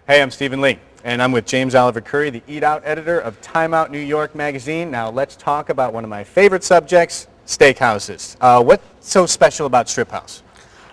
Hey, I'm Stephen Lee, and I'm with James Oliver Curry, the Eat Out editor of TimeOut New York magazine. Now let's talk about one of my favorite subjects, steakhouses. What's so special about Strip House?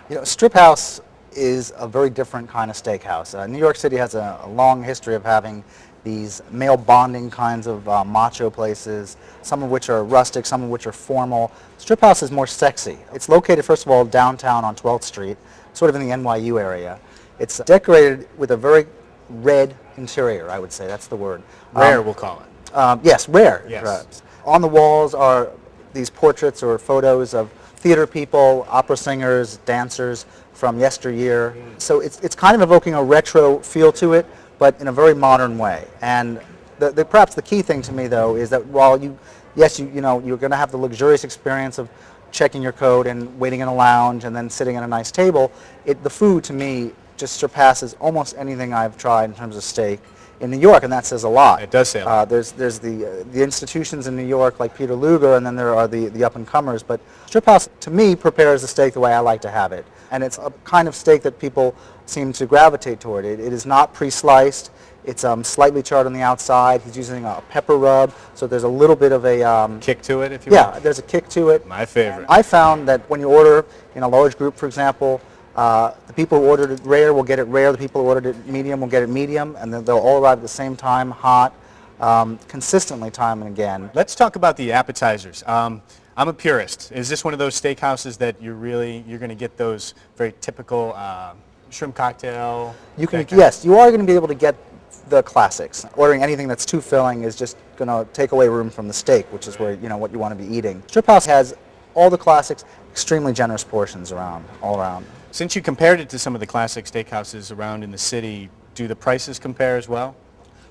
You know, Strip House is a very different kind of steakhouse. New York City has a long history of having these male bonding kinds of macho places, some of which are rustic, some of which are formal. Strip House is more sexy. It's located, first of all, downtown on 12th Street, sort of in the NYU area. It's decorated with a very red interior, I would say. That's the word. Rare, we'll call it. Yes, rare. Yes. Perhaps. On the walls are these portraits or photos of theater people, opera singers, dancers from yesteryear. So it's kind of evoking a retro feel to it, but in a very modern way. And perhaps the key thing to me, though, is that while you're going to have the luxurious experience of checking your code and waiting in a lounge and then sitting at a nice table, the food to me just surpasses almost anything I've tried in terms of steak in New York, and that says a lot. It does say a lot. There's the institutions in New York like Peter Luger, and then there are the up-and-comers, but Strip House, to me, prepares the steak the way I like to have it. And it's a kind of steak that people seem to gravitate toward. It is not pre-sliced. It's slightly charred on the outside. He's using a pepper rub, so there's a little bit of a... kick to it, if you will? Yeah, there's a kick to it. My favorite. I found that when you order in a large group, for example, the people who ordered it rare will get it rare, the people who ordered it medium will get it medium, and then they'll all arrive at the same time, hot, consistently time and again. Let's talk about the appetizers. I'm a purist. Is this one of those steakhouses that you're going to get those very typical shrimp cocktail? Yes, you are going to be able to get the classics. Ordering anything that's too filling is just going to take away room from the steak, which is where what you want to be eating. Strip House has all the classics, extremely generous portions all around. Since you compared it to some of the classic steakhouses around in the city, do the prices compare as well?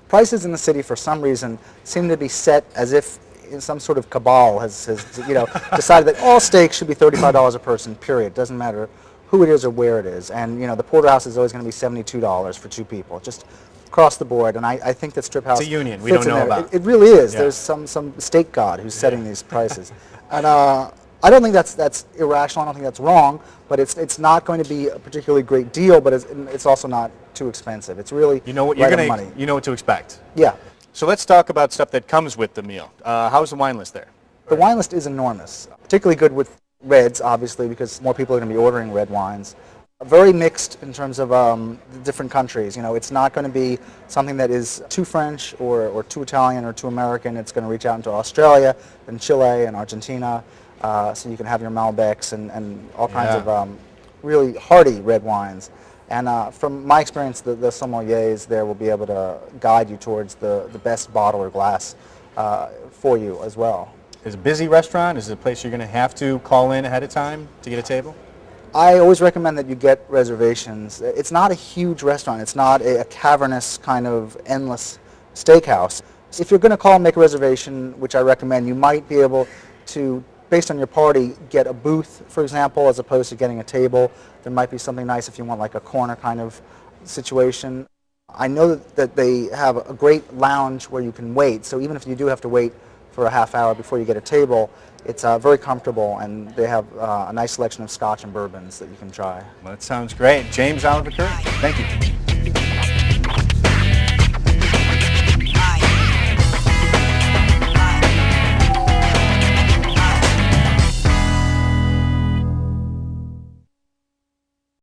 Prices in the city, for some reason, seem to be set as if some sort of cabal has decided that all steaks should be $35 a person, period. Doesn't matter who it is or where it is. And the porterhouse is always going to be $72 for two people, just across the board. And I think that Strip House it's a union we don't know about. It really is. Yeah. There's some steak god who's setting these prices. And I don't think that's irrational. I don't think that's wrong, but it's not going to be a particularly great deal, but it's also not too expensive. It's really you know what money. You know what to expect. Yeah. So let's talk about stuff that comes with the meal. How's the wine list there? The wine list is enormous, particularly good with reds, obviously, because more people are going to be ordering red wines. Very mixed in terms of the different countries. It's not going to be something that is too French or too Italian or too American. It's going to reach out into Australia and Chile and Argentina. So you can have your Malbecs and all kinds of really hearty red wines. And from my experience, the sommeliers there will be able to guide you towards the best bottle or glass for you as well. Is it a busy restaurant? Is it a place you're going to have to call in ahead of time to get a table? I always recommend that you get reservations. It's not a huge restaurant. It's not a cavernous kind of endless steakhouse. If you're going to call and make a reservation, which I recommend, you might be able to, based on your party, get a booth, for example, as opposed to getting a table. There might be something nice if you want like a corner kind of situation. I know that they have a great lounge where you can wait, so even if you do have to wait for a half hour before you get a table, it's very comfortable, and they have a nice selection of scotch and bourbons that you can try. Well, that sounds great. James Oliver Curry, thank you.